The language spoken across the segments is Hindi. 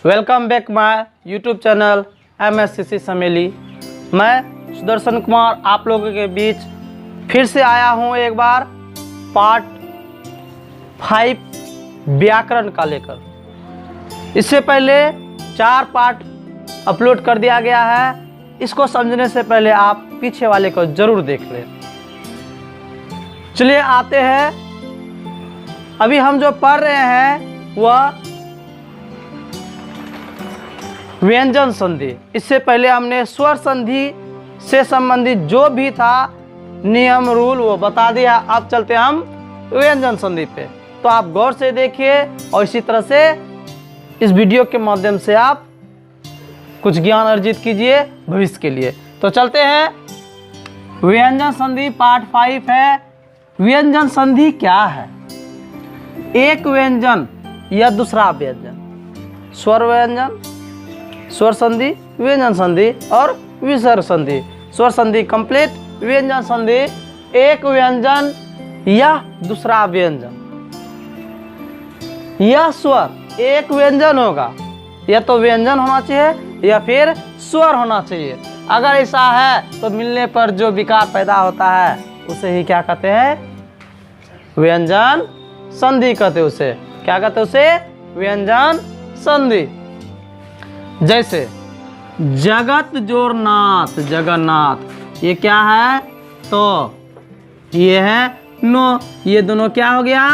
Welcome back my YouTube channel MSCC Sameli. मैं सुदर्शन कुमार आप लोगों के बीच फिर से आया हूँ एक बार पार्ट 5 व्याकरण का लेकर। इससे पहले 4 पार्ट अपलोड कर दिया गया है। इसको समझने से पहले आप पीछे वाले को जरूर देख लें। चलिए आते हैं। अभी हम जो पढ़ रहे हैं वह व्यंजन संधि। इससे पहले हमने स्वर संधि से संबंधित जो भी था नियम रूल वो बता दिया। अब चलते हैं हम व्यंजन संधि पे। तो आप गौर से देखिए और इसी तरह से इस वीडियो के माध्यम से आप कुछ ज्ञान अर्जित कीजिए भविष्य के लिए। तो चलते हैं। व्यंजन संधि पार्ट 5 है। व्यंजन संधि क्या है? एक व्यंजन या दूसरा व्यंजन, स्वर व्यंजन, स्वर संधि, व्यंजन संधि और विसर्ग संधि। स्वर संधि कंप्लीट, व्यंजन संधि एक व्यंजन या दूसरा व्यंजन। यह स्वर एक व्यंजन होगा, या तो व्यंजन होना चाहिए या फिर स्वर होना चाहिए। अगर ऐसा है तो मिलने पर जो विकार पैदा होता है उसे ही क्या कहते हैं? व्यंजन संधि कहते हैं। उसे क्या कहते हैं? उसे व्यंजन संधि। जैसे जगत जोर नाथ, जगन्नाथ, ये क्या है? तो ये है नो। ये दोनों क्या हो गया?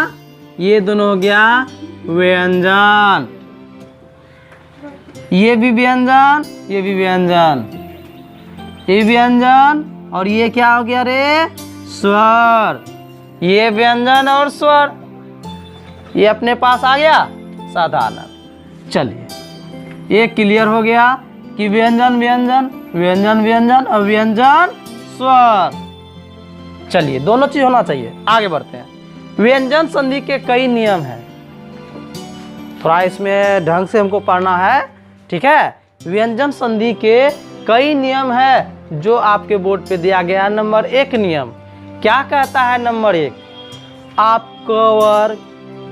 ये दोनों हो गया व्यंजन। ये भी व्यंजन, ये भी व्यंजन, ये व्यंजन और ये क्या हो गया रे? स्वर। ये व्यंजन और स्वर, ये अपने पास आ गया साधारण। चलिए ये क्लियर हो गया कि व्यंजन व्यंजन, व्यंजन व्यंजन और व्यंजन स्वर। चलिए दोनों चीज होना चाहिए। आगे बढ़ते हैं। व्यंजन संधि के कई नियम हैं। थोड़ा इसमें ढंग से हमको पढ़ना है, ठीक है? व्यंजन संधि के कई नियम है जो आपके बोर्ड पे दिया गया है। नंबर 1 नियम क्या कहता है? नंबर 1, आप क वर्ग,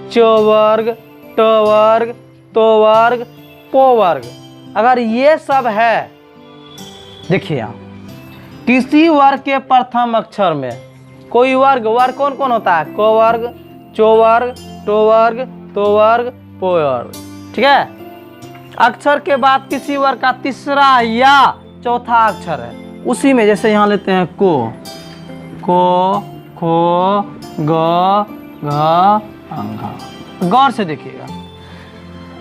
च वर्ग, ट वर्ग, तो वर्ग, पो वर्ग, अगर ये सब है, देखिए यहाँ किसी वर्ग के प्रथम अक्षर में कोई वर्ग, वर्ग कौन कौन होता है? क वर्ग, चो वर्ग, टो वर्ग, तो वर्ग, पो वर्ग, ठीक है? अक्षर के बाद किसी वर्ग का तीसरा या चौथा अक्षर है, उसी में जैसे यहाँ लेते हैं को, खो, ग, घ, अंघ। गौर से देखिएगा,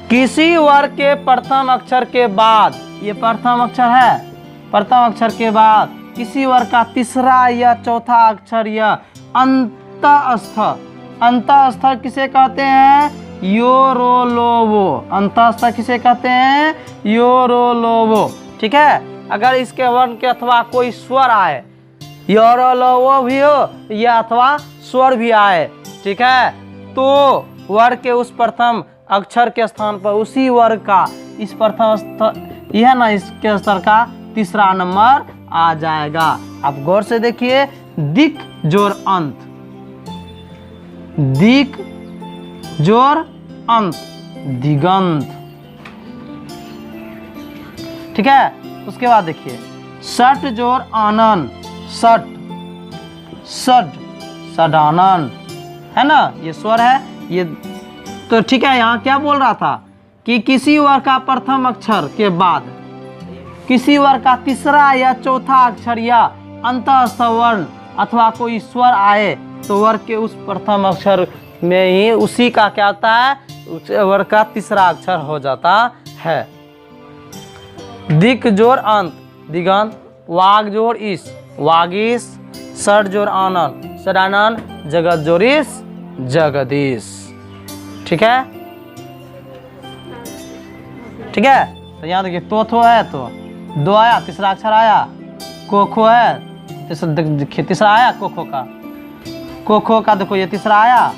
किसी वर्ग के प्रथम अक्षर के बाद, ये प्रथम अक्षर है, प्रथम अक्षर के बाद किसी वर्ग का तीसरा या चौथा अक्षर या अंतःस्थ, अंतःस्थ किसे कहते हैं? यो रो लो वो। अंतःस्थ किसे कहते हैं? यो रो लो वो, ठीक है? अगर इसके वर्ण के अथवा कोई स्वर आए, यो रो लो वो भी हो या अथवा स्वर भी आए, ठीक है, तो वर्ग के उस प्रथम अक्षर के स्थान पर उसी वर्ग का इस प्रथम यह ना इसके स्तर का तीसरा नंबर आ जाएगा। आप गौर से देखिए, दिक जोर अंत, दिक जोर अंत, दिगंत, ठीक है? उसके बाद देखिए सट जोर आनन, सट, सड, सडानन, है ना? ये स्वर है ये। तो ठीक है, यहाँ क्या बोल रहा था कि किसी वर्ग का प्रथम अक्षर के बाद किसी वर्ग का तीसरा या चौथा अक्षर या अंतःस्थ वर्ण अथवा कोई स्वर आए तो वर्ग के उस प्रथम अक्षर में ही उसी का क्या होता है? उस वर्ग का तीसरा अक्षर हो जाता है। दिक जोर अंत, दिगंत, वाग जोर इस, वागीस, सड जोर आनन, सडानन, जगत जोर इस, जगदीश, ठीक है? ठीक है? तो यहाँ देखिए तो है, तो दो आया, तीसरा अक्षर आया, कोखो है, तीसरा आया कोखो का, कोखो का देखो ये तीसरा आया,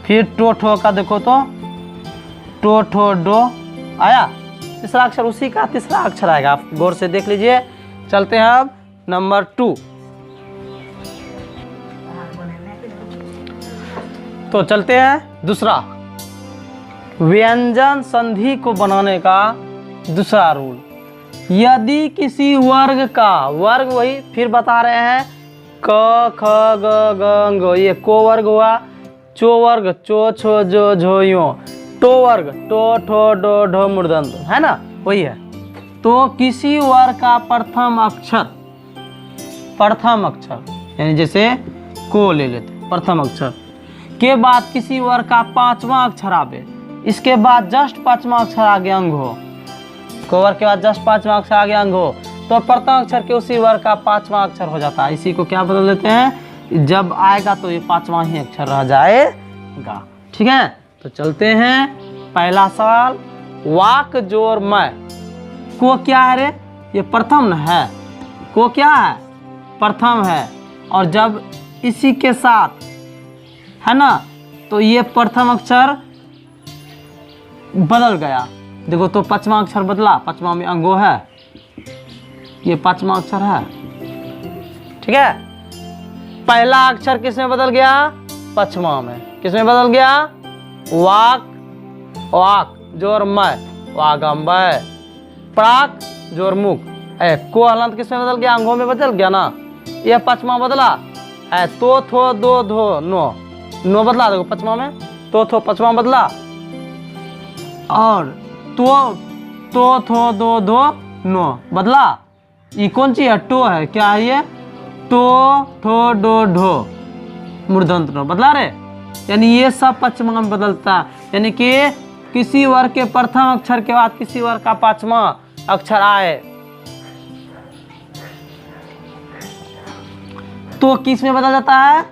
फिर टोठो का देखो तो टोठो डो आया, तीसरा अक्षर उसी का तीसरा अक्षर आएगा। आप गौर से देख लीजिए। चलते हैं अब नंबर 2। तो चलते हैं दूसरा। व्यंजन संधि को बनाने का दूसरा रूल, यदि किसी वर्ग का, वर्ग वही फिर बता रहे हैं, क ख ग ग घ, ये को वर्ग हुआ, चो वर्ग चो छो जो झो यो, टो वर्ग टो ठो डो ढो मूर्धन्य, है ना, वही है। तो किसी वर्ग का प्रथम अक्षर यानी जैसे को ले लेते, प्रथम अक्षर के बाद किसी वर्ग का पांचवा अक्षर आवे, इसके बाद जस्ट पांचवा अक्षर आगे अंग हो, को वर्ग के बाद जस्ट पांचवा अक्षर आगे अंग हो, तो प्रथम अक्षर के उसी वर्ग का पांचवा अक्षर हो जाता है। इसी को क्या बदल देते हैं, जब आएगा तो ये पांचवा ही अक्षर रह जाएगा। ठीक है, तो चलते हैं पहला सवाल, वाक जोर मैं, को क्या है रे, ये प्रथम न है, को क्या है, प्रथम है, और जब इसी के साथ है ना, तो ये प्रथम अक्षर बदल गया, देखो तो पांचवा अक्षर बदला, पांचवा में अंगो है, ये पांचवा अक्षर है। ठीक है, पहला अक्षर किसमें बदल गया, पांचवा में, किसमें बदल गया, वाक, वाक जोर मैं, वागम्बय, प्राक जोर मुख, को हलंत किसमें बदल गया, अंगों में बदल गया ना, ये पांचवा बदला, तो थो दो धो नो, नो बदला, देखो पांचवा में, तो थो पांचवा बदला, और तो थो दो धो नो बदला, ये कौन सी है, टो है, क्या है ये, टो ठो डो ढो मूर्धन्य नो बदला रे, यानी ये सब पांचवा में बदलता, यानी कि किसी वर्ग के प्रथम अक्षर के बाद किसी वर्ग का पांचवा अक्षर आए तो किस में बदल जाता है,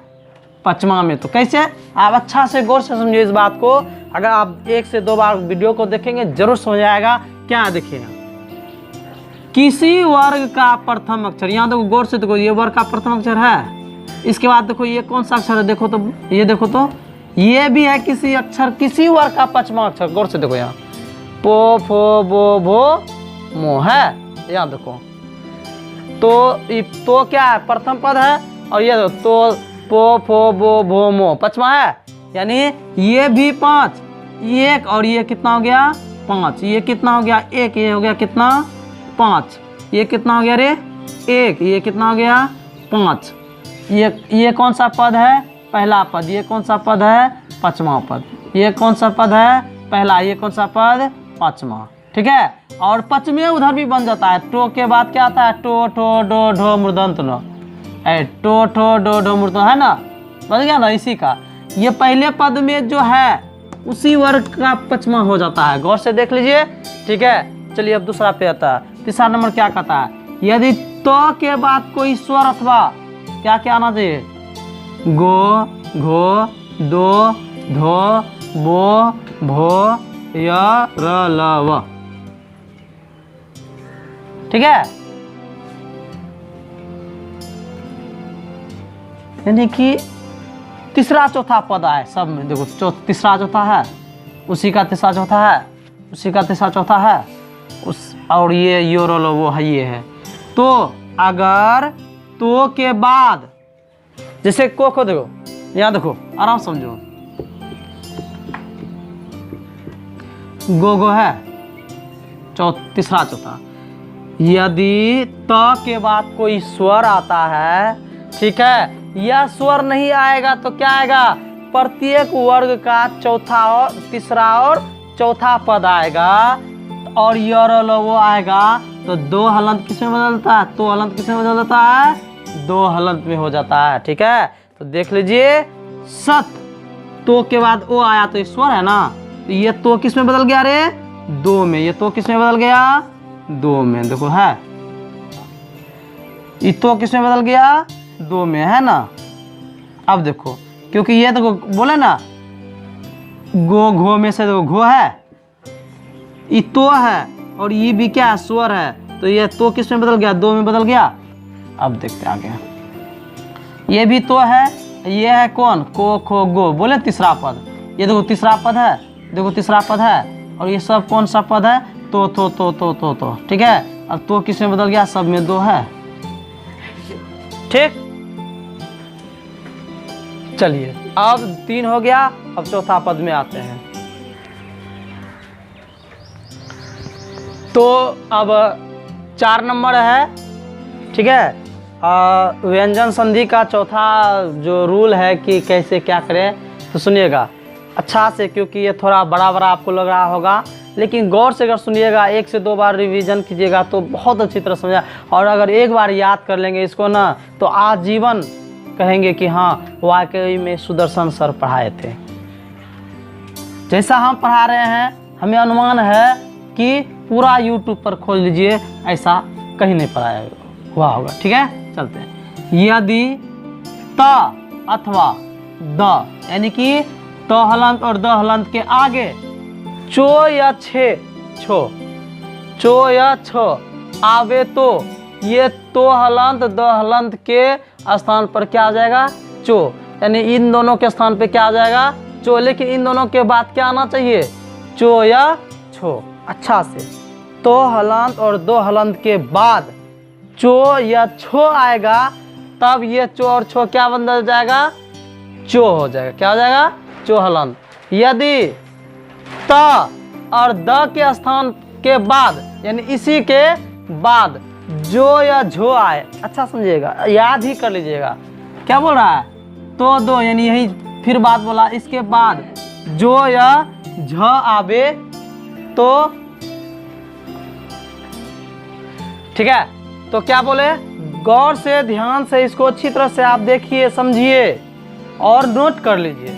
पांचवा में। तो कैसे, आप अच्छा से गौर से समझिए इस बात को, अगर आप 1 से 2 बार वीडियो को देखेंगे जरूर समझ आएगा। क्या देखिएगा, किसी वर्ग का प्रथम अक्षर, यहाँ देखो गौर से देखो, ये वर्ग का प्रथम अक्षर है, इसके बाद देखो ये कौन सा अक्षर है, देखो तो ये देखो तो ये भी है किसी अक्षर, किसी वर्ग का पांचवा अक्षर, गौर से देखो यहाँ, पो फो बो भो मो है, यहाँ देखो, तो क्या है, प्रथम पद है, और ये तो पो फो बो भो मो पांचवा है, यानी ये भी 5, एक और ये कितना हो गया, 5, ये कितना हो गया, 1, ये हो गया कितना, 5, ये कितना हो गया रे, 1, ये कितना हो गया, 5, ये कौन सा पद है, पहला पद, ये कौन सा पद है, पांचवा पद, ये कौन सा पद है, पहला, ये कौन सा पद, पांचवा। ठीक है, और पांचवें उधर भी बन जाता है, टो के बाद क्या आता है, टो ठो डो ढो मूर्धन्य नो, टो ठो डो ढो मूर्धन्य, है ना, बन गया ना, इसी का ये पहले पद में जो है उसी वर्ग का पांचवा हो जाता है, गौर से देख लीजिए। ठीक है, चलिए अब दूसरा पे आता है, तीसरा नंबर क्या कहता है, यदि तो के बाद कोई स्वर अथवा क्या क्या आना चाहिए, गो घो दो धो बो भो य र ल व। ठीक है, यानी कि तीसरा चौथा पद आए सब में, देखो तीसरा चौथा है, उसी का तीसरा चौथा है, उसी का तीसरा चौथा है, उस और ये यो रो लो वो है, ये है। तो अगर तो के बाद जैसे को देखो, यहाँ देखो आराम समझो, गो है तीसरा चौथा, यदि त के बाद कोई स्वर आता है, ठीक है, यह स्वर नहीं आएगा तो क्या आएगा, प्रत्येक वर्ग का चौथा और तीसरा और चौथा पद आएगा, और यर वो आएगा, तो 2 हलंत किस में बदलता है, तो हलंत किस में बदल जाता है, 2 हलंत में हो जाता है। ठीक है, तो देख लीजिए, सत तो के बाद ओ आया तो स्वर है ना, तो ये तो किस में बदल गया रे, 2 में, ये तो किस में बदल गया, 2 में, देखो है, ये तो किस में बदल गया, 2 में, है ना। अब देखो, क्योंकि ये देखो बोले ना, गो घो में से देखो घो है, ये तो है, और ये भी क्या है, स्वर है, तो ये तो किस में बदल गया, 2 में बदल गया। अब देखते आगे, ये भी तो है, ये है कौन, को खो गो, बोले तीसरा पद, ये देखो तीसरा पद है, देखो तीसरा पद है, और ये सब कौन सा पद है, तो तो। ठीक है, अब तो किस में बदल गया, सब में 2 है। ठीक, चलिए अब 3 हो गया, अब चौथा पद में आते हैं। तो अब 4 नंबर है, ठीक है। व्यंजन संधि का चौथा जो रूल है कि कैसे क्या करें, तो सुनिएगा अच्छा से, क्योंकि ये थोड़ा बड़ा बड़ा आपको लग रहा होगा, लेकिन गौर से अगर सुनिएगा, 1 से 2 बार रिवीजन कीजिएगा तो बहुत अच्छी तरह समझा। और अगर एक बार याद कर लेंगे इसको ना, तो आजीवन कहेंगे कि हाँ वाकई में सुदर्शन सर पढ़ाए थे। जैसा हम पढ़ा रहे हैं, हमें अनुमान है कि पूरा YouTube पर खोज लीजिए, ऐसा कहीं नहीं पढ़ाया हुआ होगा, ठीक है। चलते हैं। यदि त अथवा द, यानी कि तो हलंत और द हलंत के आगे चो या छे, चो या छो आवे, तो ये तो हलंत द हलंत के स्थान पर क्या आ जाएगा, चो। यानी इन दोनों के स्थान पे क्या आ जाएगा, चो। लेकिन इन दोनों के बाद क्या आना चाहिए, चो या छो। अच्छा से, तो हलंत और दो हलंत के बाद चो या छो आएगा, तब ये चो और छो क्या बन जाएगा, चो हो जाएगा। क्या हो जाएगा, चो हलंत। यदि त और द के स्थान के बाद, यानी इसी के बाद जो या झो आए, अच्छा समझिएगा, याद ही कर लीजिएगा। क्या बोल रहा है, तो दो, यानी यही फिर बात बोला, इसके बाद जो या झ आवे तो, ठीक है। तो क्या बोले, गौर से ध्यान से इसको अच्छी तरह से आप देखिए, समझिए और नोट कर लीजिए।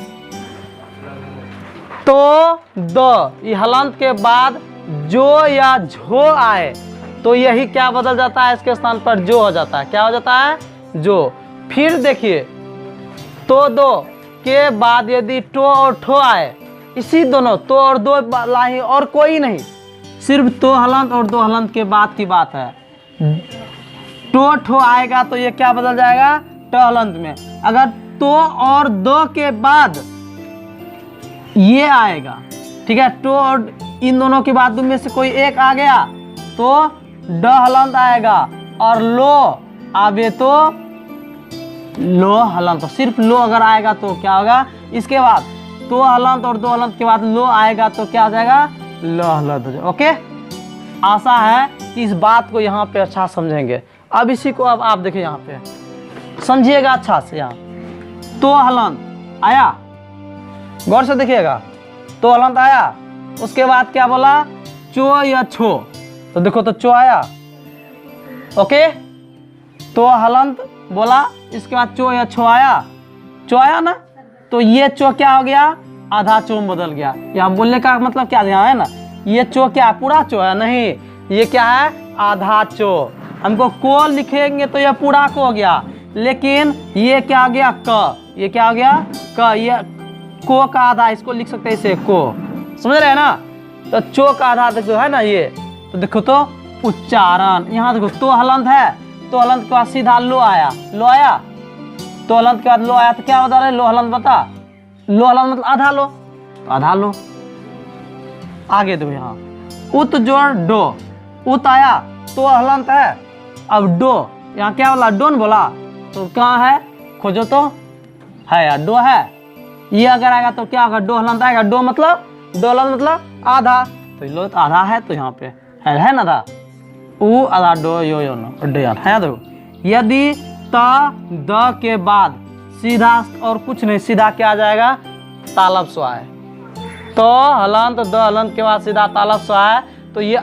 तो द ये हलंत के बाद जो या झो आए, तो यही क्या बदल जाता है, इसके स्थान पर जो हो जाता है। क्या हो जाता है, जो। फिर देखिए, तो दो के बाद यदि टो और ठो आए, इसी दोनों तो और दो लाही और कोई नहीं, सिर्फ तो हलंत और दो हलंत के बाद की बात है। टो ठो आएगा तो ये क्या बदल जाएगा, ट हलंत में। अगर तो और दो के बाद ये आएगा, ठीक है, टो और इन दोनों के बाद में से कोई एक आ गया तो ड हलंत आएगा, और लो आवे तो लो हलंत। सिर्फ लो अगर आएगा तो क्या होगा, इसके बाद तो हलंत और दो हलंत के बाद लो आएगा तो क्या हो जाएगा, लो हलंत हो जाएगा। ओके, आशा है कि इस बात को यहाँ पे अच्छा समझेंगे। अब इसी को अब आप देखिए, यहाँ पे समझिएगा अच्छा से। यहाँ तो हलंत आया, गौर से देखिएगा, तो हलंत आया, उसके बाद क्या बोला, चो या छो, तो देखो तो चो आया, ओके। तो हलंत बोला, इसके बाद चो या छो आया, चो आया ना, तो ये चो क्या हो गया, आधा चो में बदल गया। यहाँ बोलने का मतलब क्या ध्यान है ना, ये चो क्या पूरा चो है, नहीं, ये क्या है, आधा चो। हमको को लिखेंगे तो ये पूरा को हो गया, लेकिन ये क्या हो गया, क, ये क्या हो गया, क, ये को का आधा, इसको लिख सकते हैं इसे को, समझ रहे हैं ना। तो चो का आधा देखो है ना ये, तो देखो तो उच्चारण, यहाँ देखो तो हलंत है, तो हलंत के बाद सीधा लो आया, लो आया, तो हलंत के बाद लो आया, तो क्या बता रहे, लो हलंत बता, लो हलंत मतलब आधा लो, तो आधा लो। आगे देखो, यहाँ उत जोड़ डो, उत आया तो हलंत है, अब डो, यहाँ क्या बोला, डोन बोला, तो कहाँ है, खोजो तो, है यार, डो है। ये अगर आएगा तो क्या होगा, डो हलंत आएगा, डो मतलब, डो हलंत मतलब आधा, तो लो तो आधा है, तो यहाँ पे है ना आधा, ऊ आधा डो यो नो डो है। देखो, यदि त द के बाद सीधा और कुछ नहीं, सीधा क्या आ जाएगा, तालब सो आए, तो हलंत द हलंत के बाद सीधा तालब सो आए, तो ये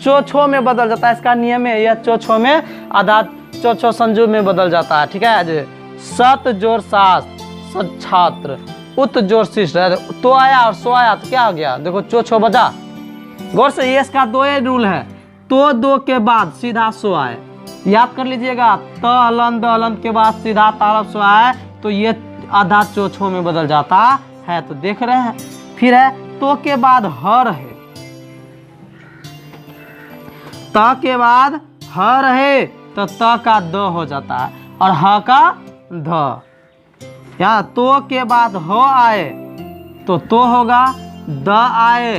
चो छो में बदल जाता है। इसका नियम है, यह चो छो में आधा चो छो संजू में बदल जाता है, ठीक है। सत जोर शास्त्र, सत छात्र, उत जोर शिष्ट, तो आया और सो आया तो क्या हो गया, देखो चो छो बजा। गौर से, ये इसका दो ही रूल है, तो दो के बाद सीधा सो आए, याद कर लीजिएगा, त हलंत द हलंत के बाद सीधा तालब सो आए, तो ये आधा चो छो में बदल जाता है। तो देख रहे हैं, फिर है तो के बाद ह रहे, त के बाद ह रहे, तो त का द हो जाता है और ह का ध। यहाँ तो के बाद हो आए तो होगा, द आए,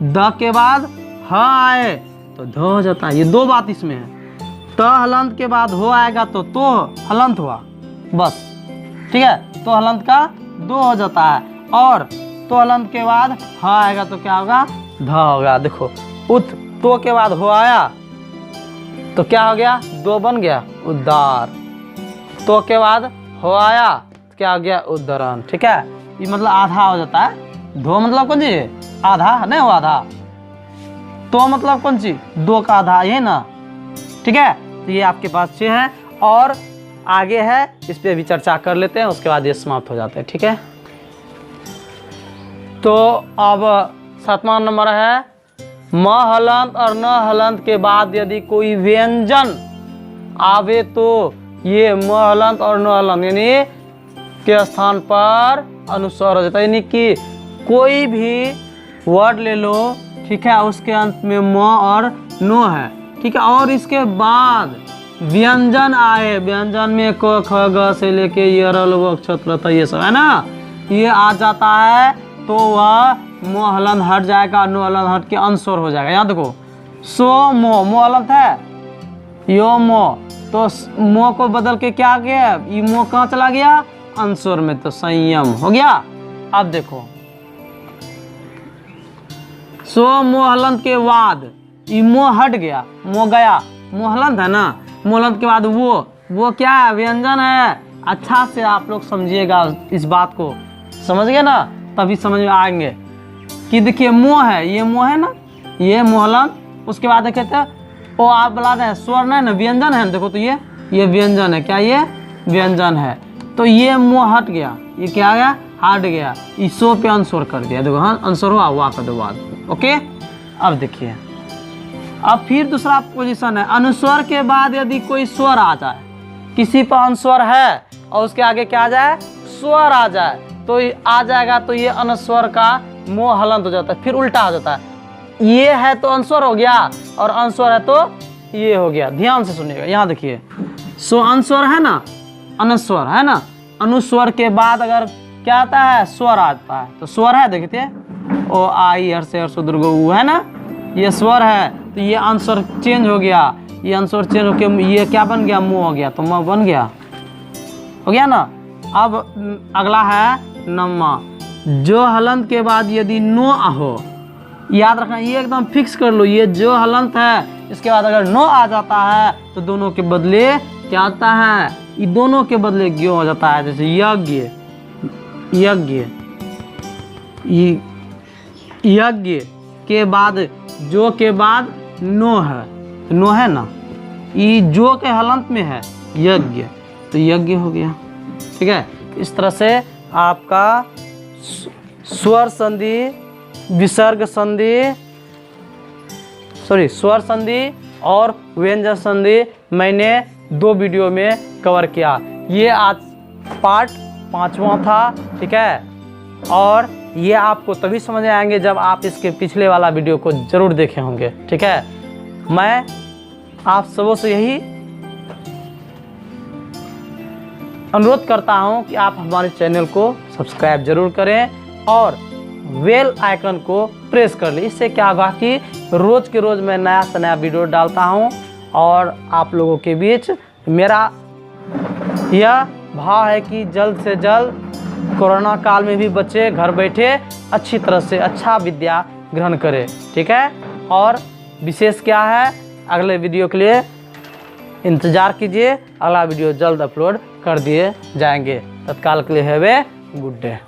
द के बाद ह आए तो ध हो जाता है। ये दो बात इसमें है, त हलंत के बाद हो आएगा तो हलंत हुआ, बस, ठीक है। तो हलंत का दो हो जाता है, और तो हलंत के बाद ह आएगा तो क्या होगा, ध होगा। देखो, उत तो के बाद हो आया तो क्या हो गया, दो बन गया उद्धार। तो के बाद हो आया तो क्या हो गया, उद्धरण। ठीक है, ये मतलब आधा हो जाता है। धो मतलब कौन चीज, आधा नहीं हो आधा। तो मतलब कौन चीज, दो का आधा, ये ना। ठीक है, तो ये आपके पास 6 है और आगे है, इस पे भी चर्चा कर लेते हैं, उसके बाद ये समाप्त हो जाते हैं। ठीक है, तो अब 7वां नंबर है म हलंत और न हलंत के बाद यदि कोई व्यंजन आवे तो ये म हलंत और न हलंत यानी के स्थान पर अनुस्वार हो जाता है। यानी कि कोई भी वर्ड ले लो, ठीक है, उसके अंत में म और नो है, ठीक है, और इसके बाद व्यंजन आए, व्यंजन में क ख ग से लेके ये र ल व क्ष ये सब है ना, ये आ जाता है तो वह मो हलंत हट जाएगा, नो हलंत हट के अंस्वर हो जाएगा। यहाँ देखो, सो मो हलंत है, यो मो, तो मो को बदल के क्या गया, ये मो कहाँ चला गया, अंस्वर में, तो संयम हो गया। अब देखो, सो मो हलंत के बाद ये मो हट गया, मो गया, मो हलंत है ना, मो हलंत के बाद वो क्या है, व्यंजन है। अच्छा से आप लोग समझिएगा इस बात को, समझ गए ना, तभी समझ में आएंगे कि देखिए मो है, ये मो है ना, ये मोहलंत, उसके बाद देखे तो ओ आप बुला रहे हैं स्वर नहीं ना, व्यंजन है। देखो तो ये व्यंजन है, क्या ये व्यंजन है, तो ये मो हट गया, ये क्या आ गया, हट गया, इसो पे अंस्वर कर दिया। देखो हाँ, अंस्वर हुआ, हुआ कर दो बाद। ओके, अब देखिए, अब फिर दूसरा पोजीशन है, अनुस्वर के बाद यदि कोई स्वर आ जाए, किसी पर अनुस्वर है और उसके आगे क्या आ जाए, स्वर आ जाए, तो आ जाएगा तो ये अनुस्वर का मो हलंत हो जाता है। फिर उल्टा हो जाता है, ये है तो अनुस्वर हो गया और अनुस्वर है तो ये हो गया। ध्यान से सुनिएगा, यहाँ देखिए, सो अनुस्वर है ना, अनुस्वर है ना, अनुस्वर के बाद अगर क्या आता है, स्वर आता है, तो स्वर है, देखते ओ आई हर से हर दुर्ग है ना, ये स्वर है, तो ये अनुस्वर चेंज हो गया, ये अनुस्वर चेंज होकर ये क्या बन गया, मो हो गया, तो म बन गया, हो गया ना। अब अगला है नम्मा, जो हलंत के बाद यदि नो हो, याद रखना, ये एकदम फिक्स कर लो, ये जो हलंत है इसके बाद अगर नो आ जाता है तो दोनों के बदले क्या आता है, ये दोनों के बदले ज्ञो हो जाता है। जैसे यज्ञ, यज्ञ, यज्ञ के बाद जो के बाद नो है, तो नो है ना, ये जो के हलंत में है यज्ञ, तो यज्ञ हो गया। ठीक है, इस तरह से आपका स्वर संधि, विसर्ग संधि, स्वर संधि और व्यंजन संधि मैंने 2 वीडियो में कवर किया। ये आज पार्ट 5वां था। ठीक है, और ये आपको तभी समझ में आएंगे जब आप इसके पिछले वाला वीडियो को जरूर देखे होंगे। ठीक है, मैं आप सबों से यही अनुरोध करता हूं कि आप हमारे चैनल को सब्सक्राइब जरूर करें और बेल आइकन को प्रेस कर लें। इससे क्या होगा कि रोज़ के रोज़ मैं नया से नया वीडियो डालता हूं और आप लोगों के बीच मेरा यह भाव है कि जल्द से जल्द कोरोना काल में भी बच्चे घर बैठे अच्छी तरह से अच्छा विद्या ग्रहण करें। ठीक है, और विशेष क्या है, अगले वीडियो के लिए इंतज़ार कीजिए, अगला वीडियो जल्द अपलोड कर दिए जाएंगे। तत्काल के लिए हैव ए गुड डे।